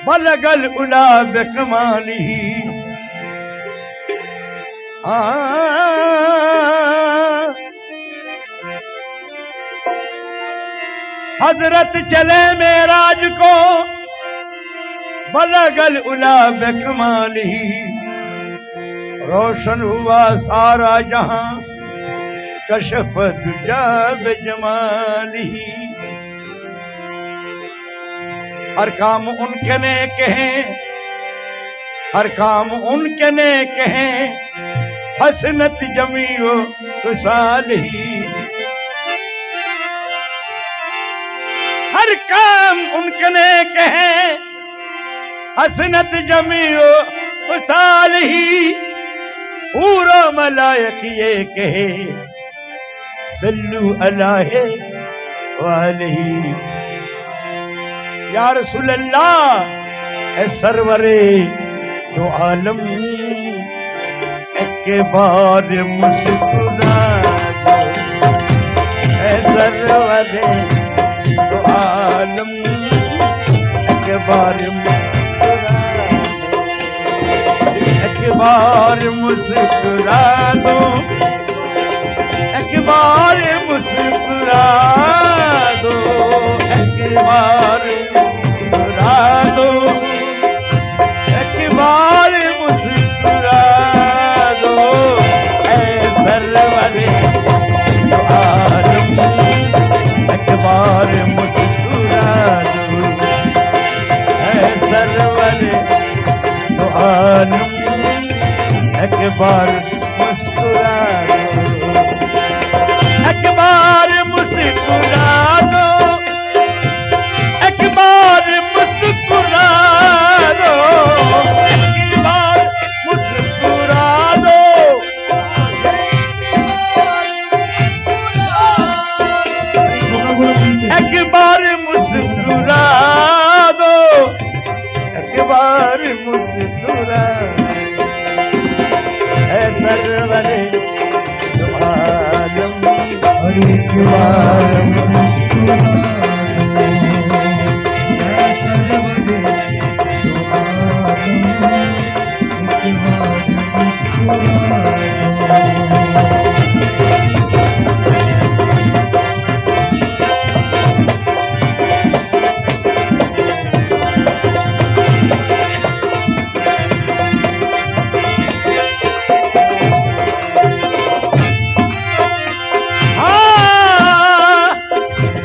बलगल उला बेकमाली। हजरत चले मेराज को बलगल उला बेकमाली। रोशन हुआ सारा जहां कशफ दुजा बेजमाली। हर काम उनके ने कहे, हर काम उनके ने कहे, हसनत जमीओ तो साली। हर काम उनके ने कहे, हसनत जमीओ तो साली। पूरा मलायक ये कहे, सल्लू अलैहि वालैहि। या रसूल अल्लाह ए सरवरे तो आलम, एक बार मुस्कुरा दो। ए सरवरे तो आलम, एक बार मुस्कुरा दो। एक बार मुस्कुरा दो, एक बार मुस्कुरा दो, एक बार मुस्कुरा दो, एक बार मुस्कुरा दो। ऐ सरवरे तो आलम, एक बार मुस्कुरा दो। ऐ सरवरे तो आलम, एक बार मुस्कुरा दो। एक बार मुस्कुरा दो, एक बार मुस्कुरा दो, एक बार मुस्कुरा दो। एक बार मुस्कुरा दो, एक बार मुस्कुरा दो। ऐ सरवरे तो आलम, एक बार मुस्कुरा दो। ऐ सरवरे तो आलम, एक बार मुस्कुरा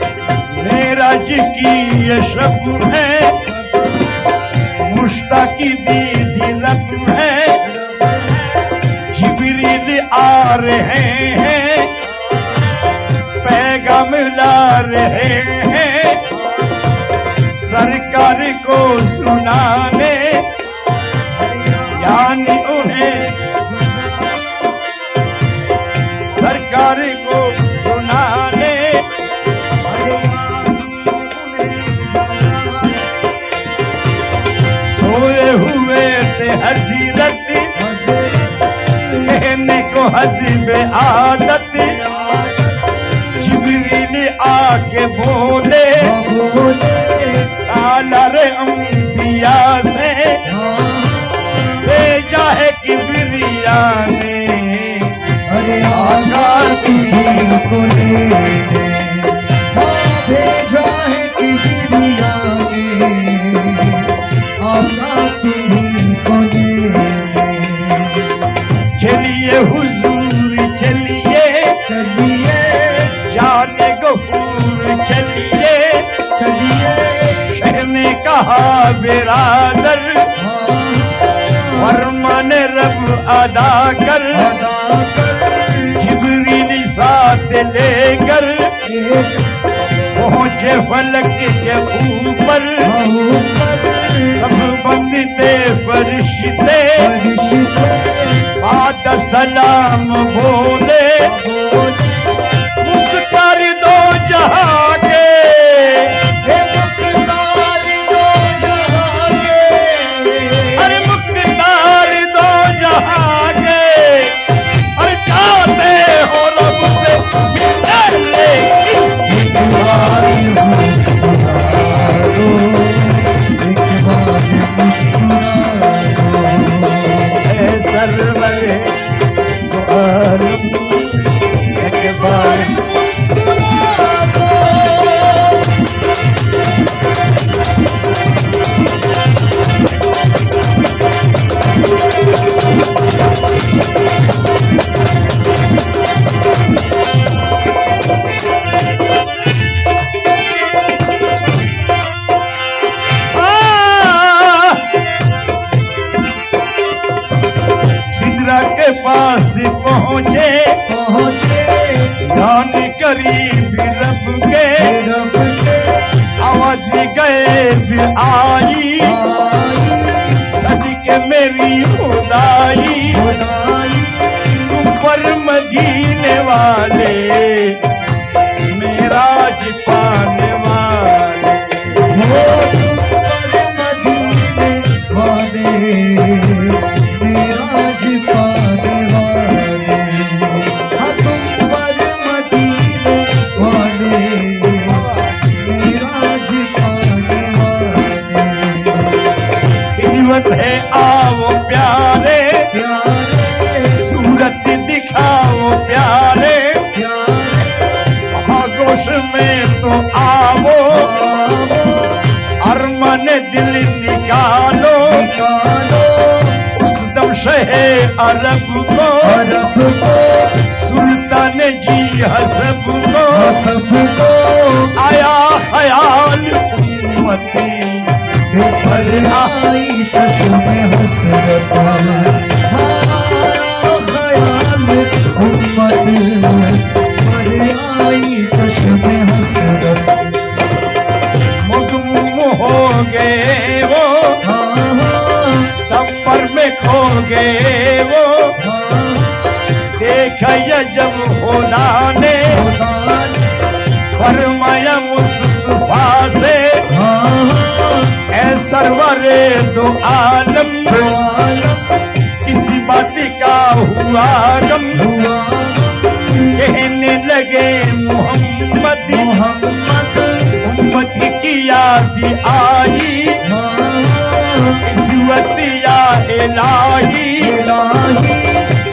दो। की ये शब है, मुश्ताकी दीदी रब है। जिब्रील आ रहे हैं, पैगाम ला रहे हैं, सरकार को सुनाने, यानी उन्हें सरकार को सुनाने। सोए हुए थे हज़रत, कहने को हज़ीबे आदत। जिब्रील आके बोले, सालार अंबिया से भेजा है किबरिया ने। अरे आका तुम्हीं को लेने भेजा है किबरिया ने। आका तुम्हीं को लेने। चलिए हुजूर चलिए, चलिए जाने गफूर चलिए, चलिए। शह ने कहा बिरादर, फरमान रब अदा कर। जिब्रील साथ लेकर पहुंचे फलक के ऊपर। सब बंदते फरिश्ते बाद सलाम बोले। मुख्तार दो जहां के, मुख्तार दो जहां के, अरे मुख्तार दो जहां के। अरे चाहते हो रब से मिलने, एक बार मुस्कुरा दो, एक बार हम करीब रब के आवाज गए भी आई सदके मेरी खुदाई ऊपर मदीने वाले मेराज पाने वाले हो ऊपर मदीने वाले मेराज पाने वाले हाँ तुम पर मदीने वाले मेराज पाने वाले खिलवत है आओ प्यारे प्यारे सूरत दिखाओ प्यारे आगोश में तो आओ अरमान दिल निकालो उस दम शहे अरब को सुल्तान जी हसब को आया ख्याल उम्मती पर आई चश्मे हसरत ख्याल उम्मत पर आई चश्मे हसरत मुगम हो गए वो तब्बर में खो गए वो देखा ये जब खुदा ने फरमाया मुस्तफा से ऐ सरवरे दो आलम किसी बात का हुआ गम कहने लगे मोहम्मद उम्मत की याद आई इस्वत या इलाही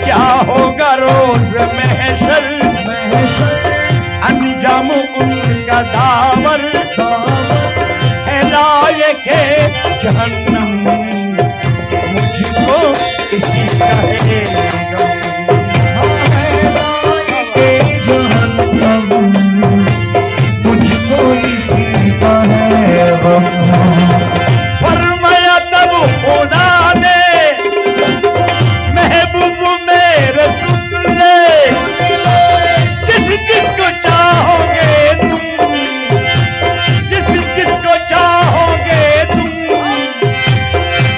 क्या होगा रोज महशर अंजाम उनका दावर फैलाए के जहन्नम मुझको इसी का है मुझको इसी का है फरमाया तब खुदा ने महबूब मेरे सुन ले जिसको चाहोगे तुम जिसको चाहोगे तुम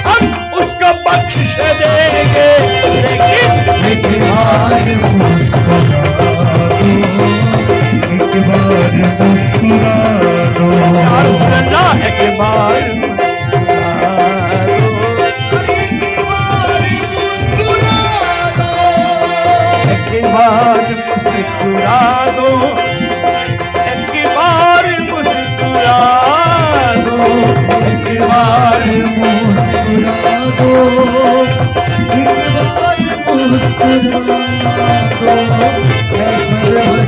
हम उसको बख्श देंगे लेकिन एक बार मुस्कुरा दो या रसूल अल्लाह एक बार मुस्कुरा दो एक बार मुस्कुरा दो एक बार मुस्कुरा दो एक बार मुस्कुरा दो ऐसा लगे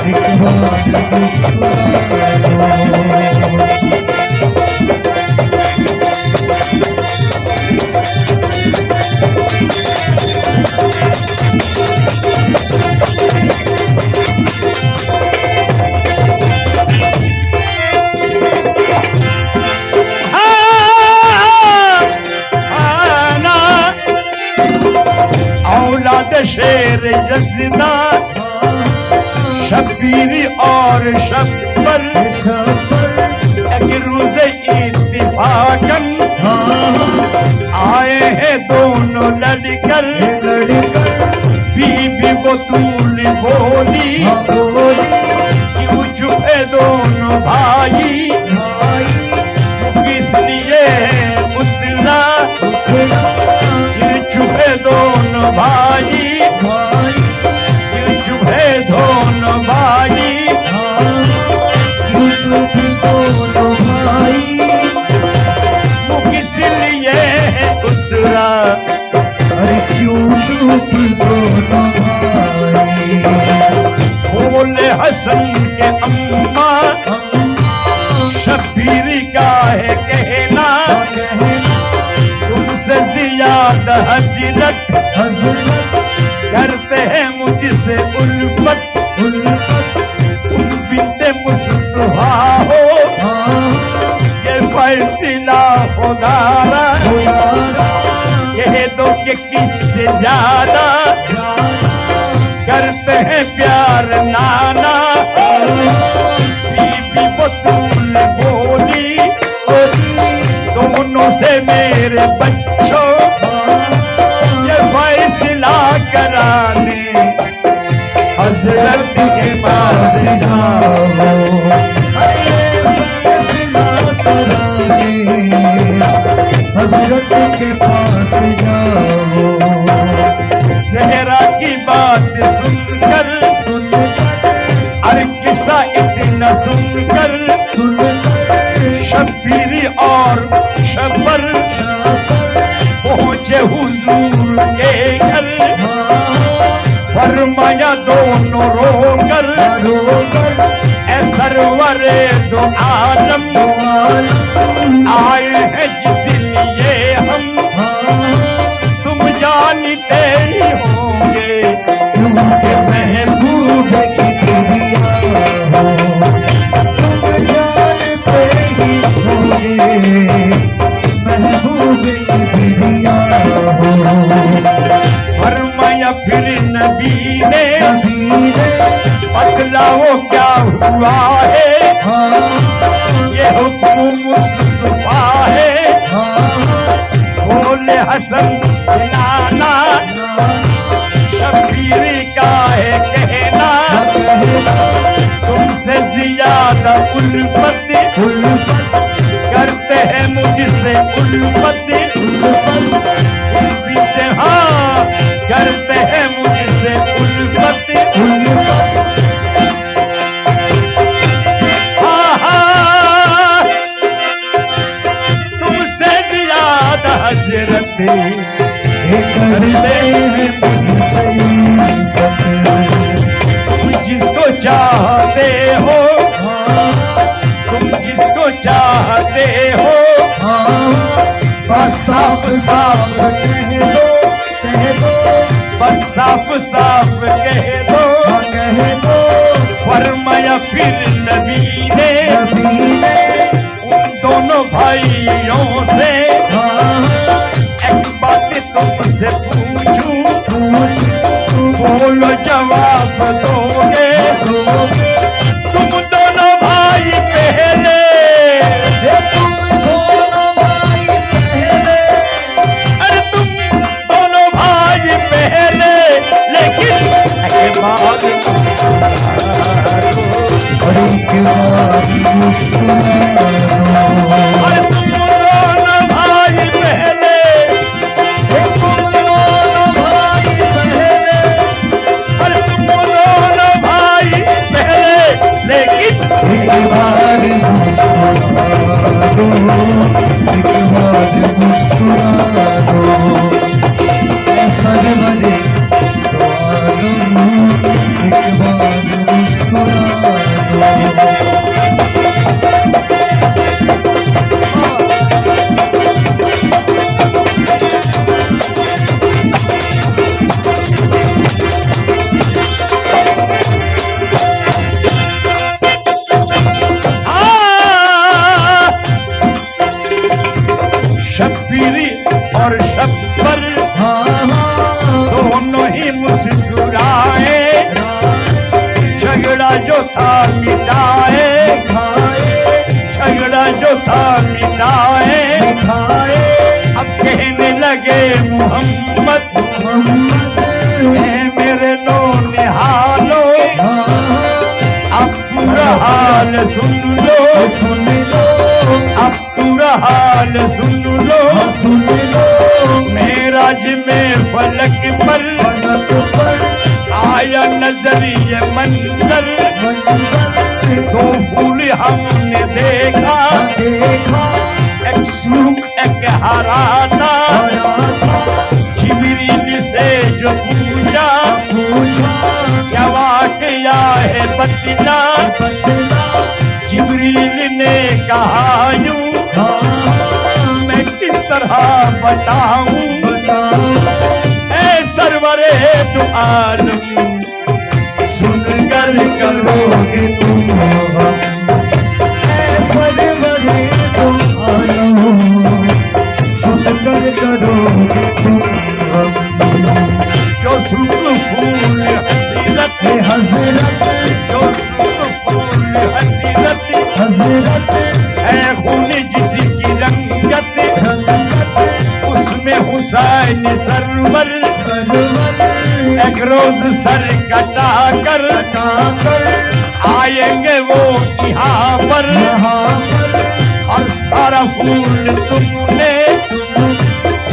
एक बार मुस्कुरा दो औलाद शेर जज़दा शबीर और शब्बर एक रोज इत्तिफाकन आए हैं दोनों लड़कर बीबी बतूल बोली क्यों छुपे दोनों भाई किस लिए उतरा छुपे दोनों भाई छुपे दोनों भाई किस लिए उतरा अरे क्यों चुप दोनों भाई बोले हसन के अम्मा शबीर का है कहना तुमसे ज्यादा हजरत करते हैं मुझसे उल्फत तुम बिनते मुस्तफा हो ये फैसला खुदारा कह दो कि किससे ज्यादा नाना बीबी बतूल बोली दोनों से मेरे बच्चों ये फैसला कराने हजरत के पास जाओ। अरे फैसला कराने हजरत के पास जाओ। जहरा की बात सुनकर अरे किस्सा इतना सुनकर शब्बीर और शब्बर पहुंचे हुजूर के घर। फरमाया दोनों रोकर ए सरवरे दो आलम आए हैं जिसलिए हम तुम जानते ही होंगे तुमके महबूब की प्रिया हो, तुम जानते ही होंगे महबूब की प्रिया हो। फरमाया फिर नबी ने नबी ने बतलाओ क्या हुआ है ये हुक्म मुस्तफा है। बोले हसन नाना शब्बीर का है कहना तुमसे ज्यादा उल्फत करते हैं मुझसे उल्फत हाँ करते हैं मुझसे उल्फत। हाँ तुमसे ज्यादा हजरत करते हैं मुझसे उल्फत। तुम जिसको चाहते हो तुम जिसको चाहते हो बस साफ साफ कह दो बस साफ साफ कह दो कह दो। फरमाया फिर नबी ने नबी ने उन दोनों भाइयों से एक बात तुमसे पूछूं बोलो जवाब दोगे तुम दोनों भाई पहले अरे तुम दोनों भाई पहले लेकिन एक बार अरे तुम दोनों भाई पहले अरे तुम दोनों भाई पहले लेकिन शब्बीर और शब्बर दोनों ही मुस्कुराए झगड़ा जो था मिटाए झगड़ा जो था मिटाए अब कहने लगे मोहम्मद मेरे नो निहालो अब पूरा हाल सुन लो अब पूरा हाल सुन लो मेराज में फलक पर आया नजरिए मंजर दो फूल हमने देखा एक सूख एक हरा था जिब्रील से जो पूछा क्या वाकया है बतला जिब्रील ने कहा यूं मैं किस तरह बताऊं ऐ सरवरे दो आलम सुनकर करोगे तुम ऐ सरवरे दो आलम सुनकर करोगे तुम जो सुख फूल हसीरत हजरत जो फूल हकीकत हजरत है खून जिसकी रंगत रंगत उसमें हुसैन सरवर सरवर एक रोज सर कटा कर काकर आएंगे वो यहाँ पर यहाँ पर और सारा फूल तुमने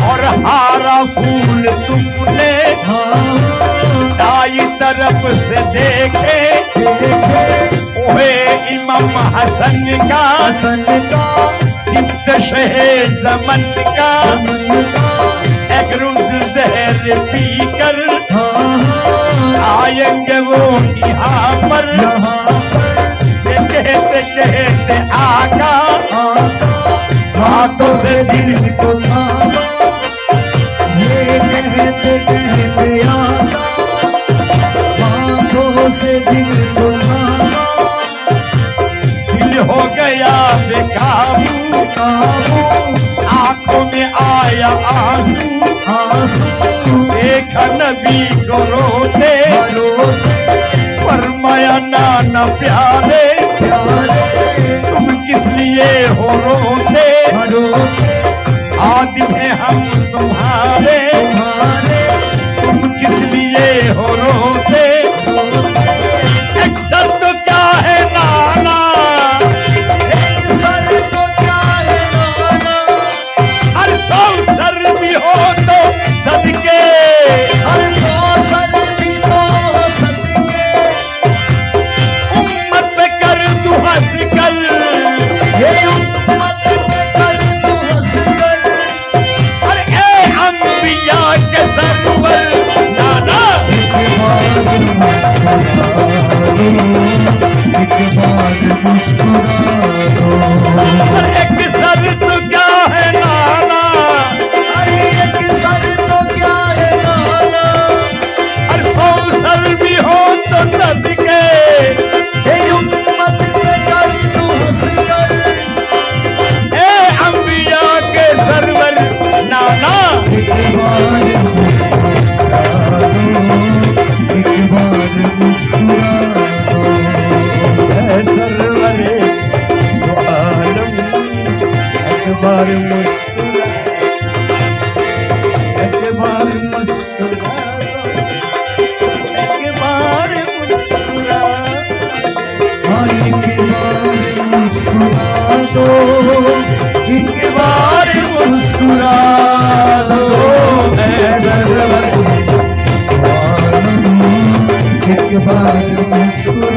और हारा फूल तुमने दाई तरफ से देखे देखे ओहे इमाम हसन का हसन का सिद्ध शहे जमन का मन का एक रोज जहर पी कर हाँ आएंगे वो यहाँ पर यहाँ पर ये कहते कहते आका आका हाथों से दिल को थामा ये कहते कहते आका हाथों से दिल को थामा दिल हो गया बेकाबू काबू आंखों में आया आंसू आंसू देखा नबी को रोते रोते फरमाया नाना प्यारे प्यारे तुम किस लिए हो रोते रोते आदिम हैं हम तुम्हारे तुम्हारे तुम किस लिए हो रोते एक शब्द क्या है नाना एक सर तो क्या है नाना हर सौ सर भी हो तो सदके हर सौ सर भी तो सदके उम्मत पे कर तू हंस कर ये उम्मत पे कर तू हंस कर अरे ए अंबिया के सरवर नाना एक बार मुस्कुरा दो और एक सर तो क्या है नाना अरे एक सर तो क्या है नाना हर सौ सर भी हो तो सदके ये उम्मत पे कर तू हंस कर ए अंबिया के सरवर नाना एक बार मुस्कुरा दो एक बार मुस्कुरा दो ए सरवरे दो आलम एक बार मुस्कुरा एक बार मुस्कुरा एक बार मुस्कुरा हाँ एक बार मुस्कुरा दो एक बार मुस्कुरा दो ऐ सरवर एक बार मुस्कुरा